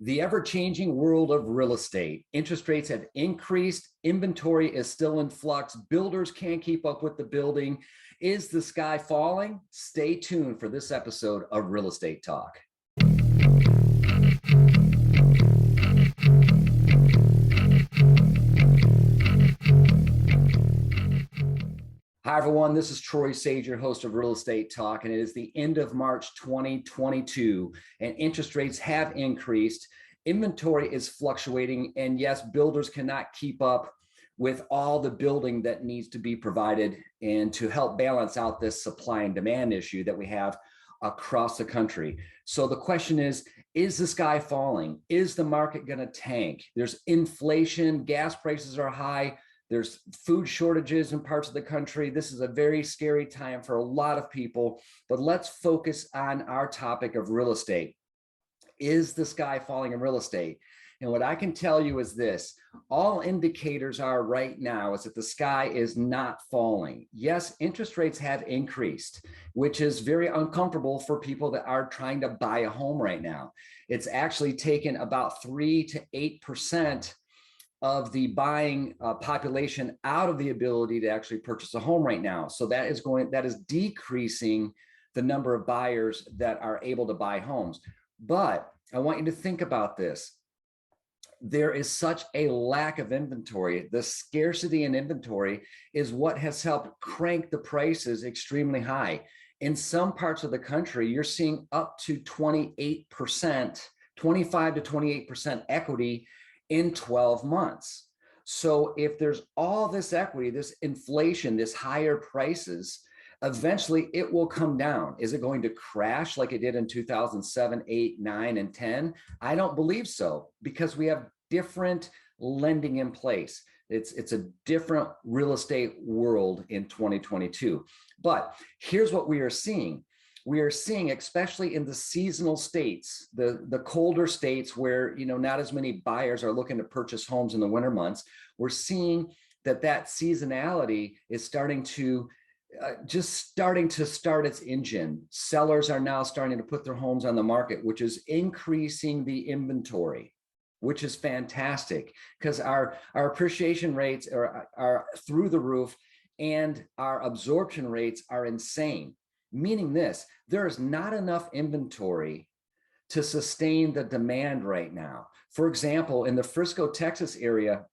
The ever-changing world of real estate. Interest rates have increased. Inventory is still in flux. Builders can't keep up with the building. Is the sky falling? Stay tuned for this episode of Real Estate Talk. Hi, everyone. This is Troy Sage, your host of Real Estate Talk, and it is the end of March 2022, and interest rates have increased. Inventory is fluctuating, and yes, builders cannot keep up with all the building that needs to be provided and to help balance out this supply and demand issue that we have across the country. So the question is the sky falling? Is the market going to tank? There's inflation, gas prices are high. There's food shortages in parts of the country. This is a very scary time for a lot of people, but let's focus on our topic of real estate. Is the sky falling in real estate? And what I can tell you is this: all indicators are right now is that the sky is not falling. Yes, interest rates have increased, which is very uncomfortable for people that are trying to buy a home right now. It's actually taken about 3 to 8% of the buying population out of the ability to actually purchase a home right now. So that is decreasing the number of buyers that are able to buy homes. But I want you to think about this. There is such a lack of inventory. The scarcity in inventory is what has helped crank the prices extremely high. In some parts of the country, you're seeing up to 28%, 25 to 28% equity in 12 months. So if there's all this equity, this inflation, this higher prices, eventually it will come down. Is it going to crash like it did in 2007, 8, 9, and 10? I don't believe so, because we have different lending in place. It's a different real estate world in 2022. But here's what we are seeing. We are seeing, especially in the seasonal states, the colder states where not as many buyers are looking to purchase homes in the winter months, we're seeing that seasonality is starting to start its engine. Sellers are now starting to put their homes on the market, which is increasing the inventory, which is fantastic, because our appreciation rates are through the roof and our absorption rates are insane. Meaning this, there is not enough inventory to sustain the demand right now. For example, in the Frisco, Texas area,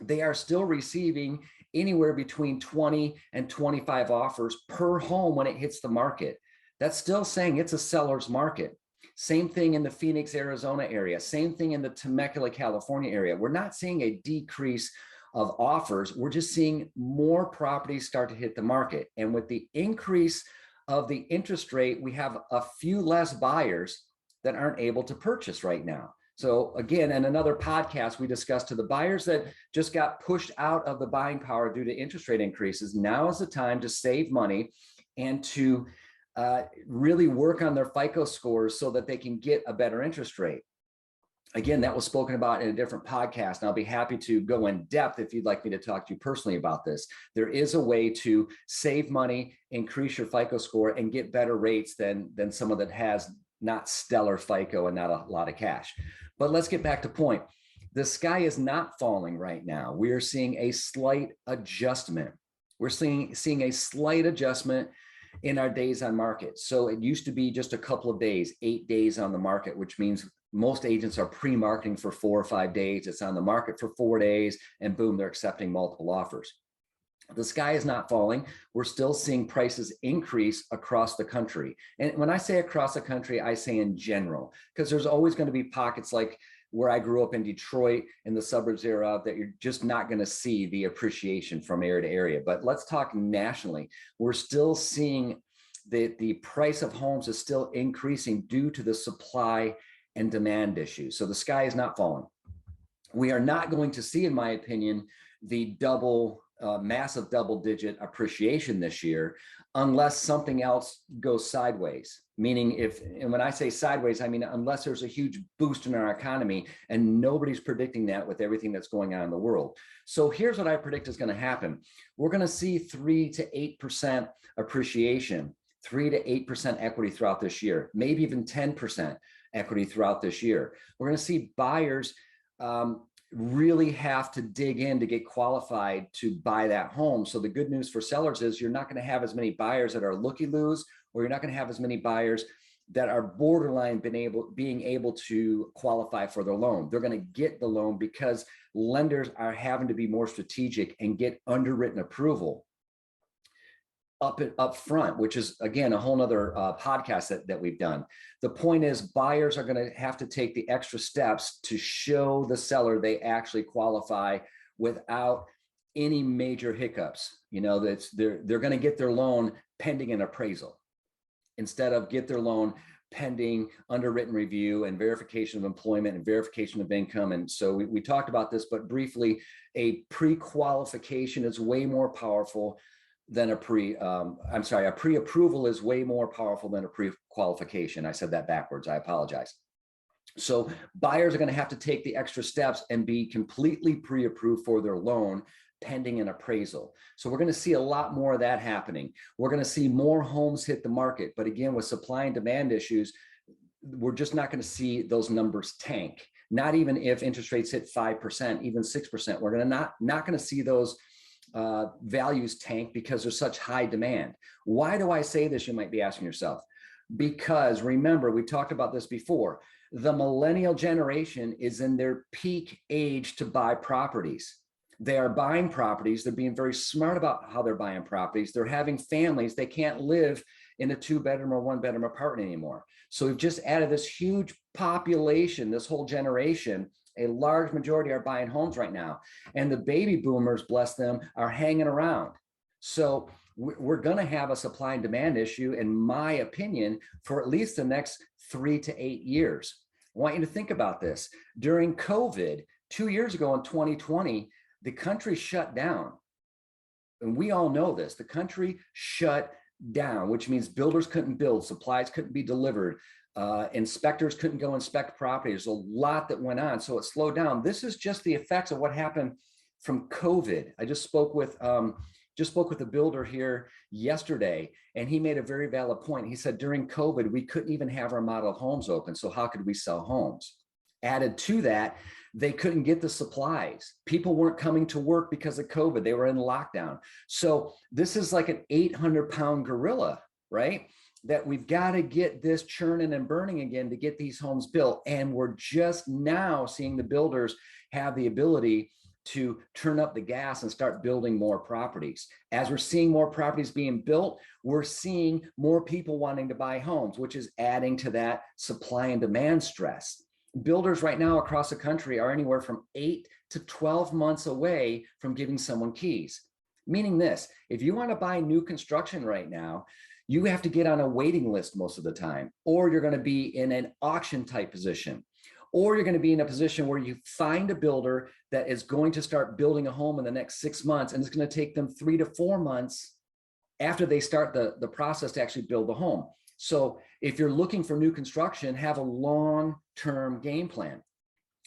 they are still receiving anywhere between 20 and 25 offers per home when it hits the market. That's still saying it's a seller's market. Same thing in the Phoenix, Arizona area. Same thing in the Temecula, California area. We're not seeing a decrease of offers. We're just seeing more properties start to hit the market. And with the increase of the interest rate, we have a few less buyers that aren't able to purchase right now. So again, in another podcast, we discussed to the buyers that just got pushed out of the buying power due to interest rate increases. Now is the time to save money and to really work on their FICO scores so that they can get a better interest rate. Again, that was spoken about in a different podcast, and I'll be happy to go in depth if you'd like me to talk to you personally about this. There is a way to save money, increase your FICO score, and get better rates than someone that has not stellar FICO and not a lot of cash. But let's get back to point. The sky is not falling right now. We are seeing a slight adjustment. We're seeing a slight adjustment in our days on market. So it used to be just a couple of days, 8 days on the market, which means most agents are pre-marketing for 4 or 5 days. It's on the market for 4 days, and boom, they're accepting multiple offers. The sky is not falling. We're still seeing prices increase across the country. And when I say across the country, I say in general, because there's always going to be pockets like where I grew up in Detroit in the suburbs thereof that you're just not going to see the appreciation from area to area. But let's talk nationally. We're still seeing that the price of homes is still increasing due to the supply and demand issues. So the sky is not falling. We are not going to see, in my opinion, the massive double-digit appreciation this year unless something else goes sideways. Meaning and when I say sideways, I mean unless there's a huge boost in our economy, and nobody's predicting that with everything that's going on in the world. So here's what I predict is going to happen. We're going to see 3 to 8% appreciation, 3 to 8% equity throughout this year, maybe even 10%. equity throughout this year. We're going to see buyers really have to dig in to get qualified to buy that home. So the good news for sellers is you're not going to have as many buyers that are looky-loos, or you're not going to have as many buyers that are borderline being able to qualify for their loan. They're going to get the loan because lenders are having to be more strategic and get underwritten approval up front, which is, again, a whole nother podcast that we've done. The point is, buyers are going to have to take the extra steps to show the seller they actually qualify without any major hiccups. You know, they're going to get their loan pending an appraisal instead of get their loan pending underwritten review and verification of employment and verification of income. And so we talked about this, but briefly, a pre-qualification is way more powerful than a pre-approval is way more powerful than a pre-qualification. I said that backwards. I apologize. So buyers are going to have to take the extra steps and be completely pre-approved for their loan pending an appraisal. So we're going to see a lot more of that happening. We're going to see more homes hit the market. But again, with supply and demand issues, we're just not going to see those numbers tank. Not even if interest rates hit 5%, even 6%. We're going to not going to see those values tank because there's such high demand. Why do I say this? You might be asking yourself. Because remember, we talked about this before. The millennial generation is in their peak age to buy properties. They are buying properties. They're being very smart about how they're buying properties. They're having families. They can't live in a 2-bedroom or 1-bedroom apartment anymore. So we've just added this huge population, this whole generation. A large majority are buying homes right now. And the baby boomers, bless them, are hanging around. So we're going to have a supply and demand issue, in my opinion, for at least the next 3 to 8 years. I want you to think about this. During COVID, 2 years ago in 2020, the country shut down. And we all know this. The country shut down, which means builders couldn't build, supplies couldn't be delivered. Inspectors couldn't go inspect properties. There's a lot that went on, so it slowed down. This is just the effects of what happened from COVID. I just spoke with a builder here yesterday, and he made a very valid point. He said during COVID, we couldn't even have our model homes open, so how could we sell homes? Added to that, they couldn't get the supplies. People weren't coming to work because of COVID. They were in lockdown. So this is like an 800-pound gorilla, right? That we've got to get this churning and burning again to get these homes built. And we're just now seeing the builders have the ability to turn up the gas and start building more properties. As we're seeing more properties being built, we're seeing more people wanting to buy homes, which is adding to that supply and demand stress. Builders right now across the country are anywhere from 8 to 12 months away from giving someone keys. Meaning this, if you want to buy new construction right now, you have to get on a waiting list most of the time, or you're going to be in an auction type position, or you're going to be in a position where you find a builder that is going to start building a home in the next 6 months, and it's going to take them 3 to 4 months after they start the process to actually build the home. So if you're looking for new construction, have a long-term game plan.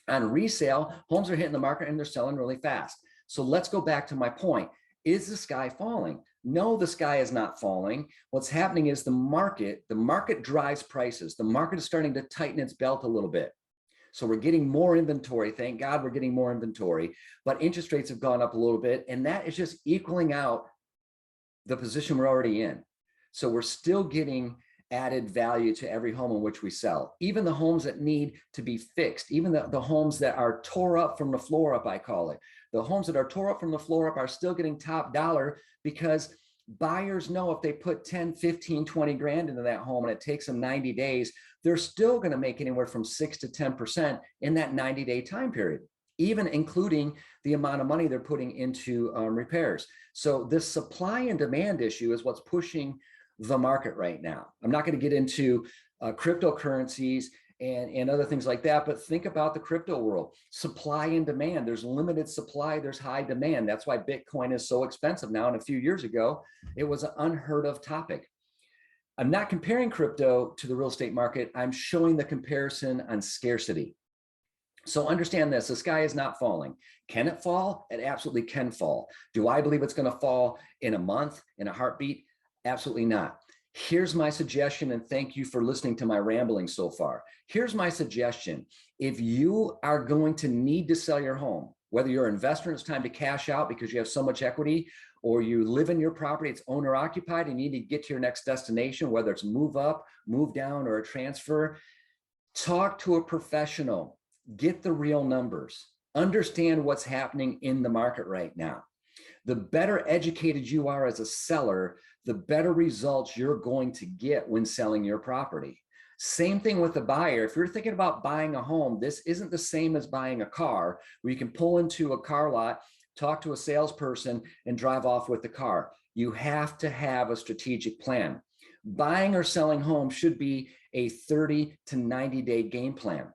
On resale, homes are hitting the market and they're selling really fast. So let's go back to my point. Is the sky falling? No, the sky is not falling. What's happening is the market drives prices. The market is starting to tighten its belt a little bit. So we're getting more inventory. Thank God we're getting more inventory, but interest rates have gone up a little bit, and that is just equaling out the position we're already in. So we're still getting added value to every home in which we sell. Even the homes that need to be fixed, even the homes that are tore up from the floor up, I call it. The homes that are tore up from the floor up are still getting top dollar because buyers know if they put 10, 15, 20 grand into that home and it takes them 90 days, they're still going to make anywhere from 6 to 10% in that 90-day time period, even including the amount of money they're putting into repairs. So this supply and demand issue is what's pushing the market right now. I'm not going to get into cryptocurrencies and other things like that, but think about the crypto world. Supply and demand. There's limited supply, there's high demand. That's why Bitcoin is so expensive now. And a few years ago, it was an unheard of topic. I'm not comparing crypto to the real estate market. I'm showing the comparison on scarcity. So understand this, the sky is not falling. Can it fall? It absolutely can fall. Do I believe it's going to fall in a month, in a heartbeat? Absolutely not. Here's my suggestion, and thank you for listening to my rambling so far. Here's my suggestion. If you are going to need to sell your home, whether you're an investor and it's time to cash out because you have so much equity, or you live in your property, it's owner occupied, and you need to get to your next destination, whether it's move up, move down, or a transfer, talk to a professional, get the real numbers, understand what's happening in the market right now. The better educated you are as a seller, the better results you're going to get when selling your property. Same thing with the buyer. If you're thinking about buying a home, this isn't the same as buying a car where you can pull into a car lot, talk to a salesperson, and drive off with the car. You have to have a strategic plan. Buying or selling home should be a 30 to 90-day game plan.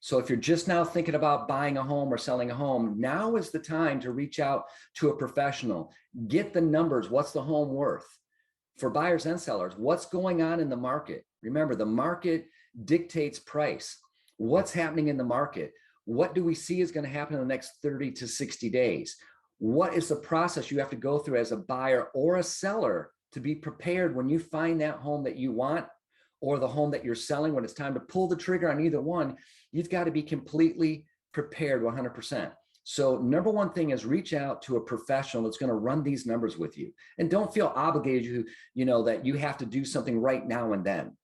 So if you're just now thinking about buying a home or selling a home, now is the time to reach out to a professional. Get the numbers. What's the home worth? For buyers and sellers, what's going on in the market? Remember, the market dictates price. What's happening in the market? What do we see is going to happen in the next 30 to 60 days? What is the process you have to go through as a buyer or a seller to be prepared when you find that home that you want, or the home that you're selling? When it's time to pull the trigger on either one, you've got to be completely prepared 100%. So number one thing is reach out to a professional that's going to run these numbers with you. And don't feel obligated, that you have to do something right now and then.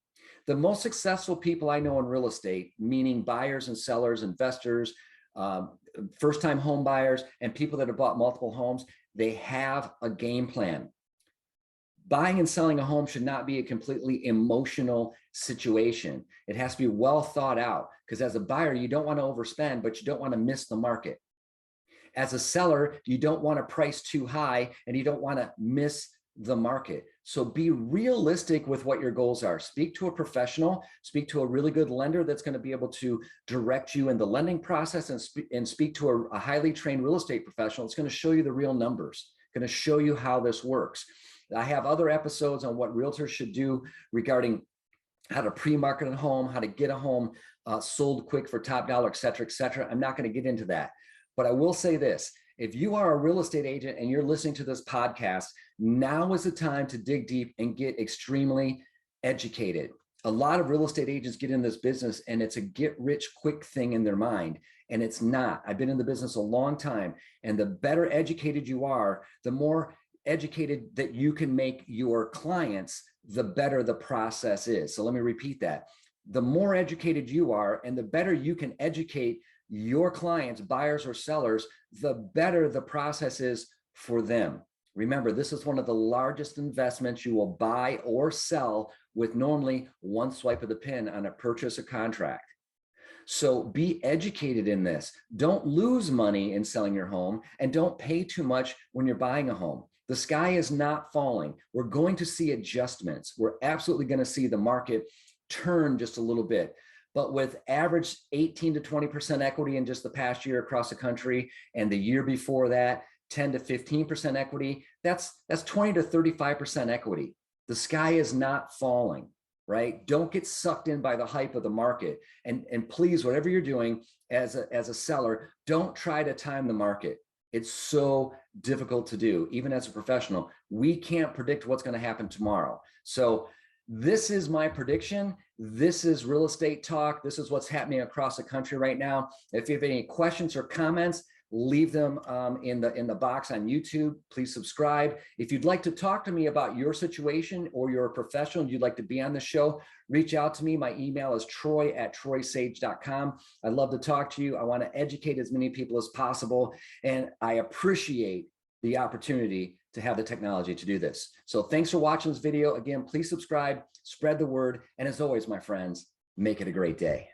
The most successful people I know in real estate, meaning buyers and sellers, investors, first-time home buyers, and people that have bought multiple homes, they have a game plan. Buying and selling a home should not be a completely emotional situation. It has to be well thought out, because as a buyer, you don't want to overspend, but you don't want to miss the market. As a seller, you don't want to price too high and you don't want to miss the market. So be realistic with what your goals are. Speak to a professional, speak to a really good lender that's going to be able to direct you in the lending process, and speak to a highly trained real estate professional that's going to show you the real numbers, going to show you how this works. I have other episodes on what realtors should do regarding how to pre-market a home, how to get a home sold quick for top dollar, et cetera, et cetera. I'm not going to get into that. But I will say this, if you are a real estate agent and you're listening to this podcast, now is the time to dig deep and get extremely educated. A lot of real estate agents get in this business and it's a get rich quick thing in their mind, and it's not. I've been in the business a long time, and the better educated you are, the more educated that you can make your clients, the better the process is. So let me repeat that. The more educated you are and the better you can educate your clients, buyers or sellers, the better the process is for them. Remember, this is one of the largest investments you will buy or sell with normally one swipe of the pen on a purchase or contract. So be educated in this. Don't lose money in selling your home, and don't pay too much when you're buying a home. The sky is not falling. We're going to see adjustments. We're absolutely going to see the market turn just a little bit. But with average 18 to 20% equity in just the past year across the country, and the year before that, 10 to 15% equity, that's 20 to 35% equity. The sky is not falling, right? Don't get sucked in by the hype of the market. And please, whatever you're doing as a seller, don't try to time the market. It's so difficult to do, even as a professional. We can't predict what's going to happen tomorrow. So this is my prediction. This is real estate talk. This is what's happening across the country right now. If you have any questions or comments, leave them in the box on YouTube. Please subscribe. If you'd like to talk to me about your situation, or you're a professional and you'd like to be on the show, reach out to me. My email is troy@troysage.com. I'd love to talk to you. I want to educate as many people as possible, and I appreciate the opportunity to have the technology to do this. So thanks for watching this video. Again, please subscribe, spread the word, and as always, my friends, make it a great day.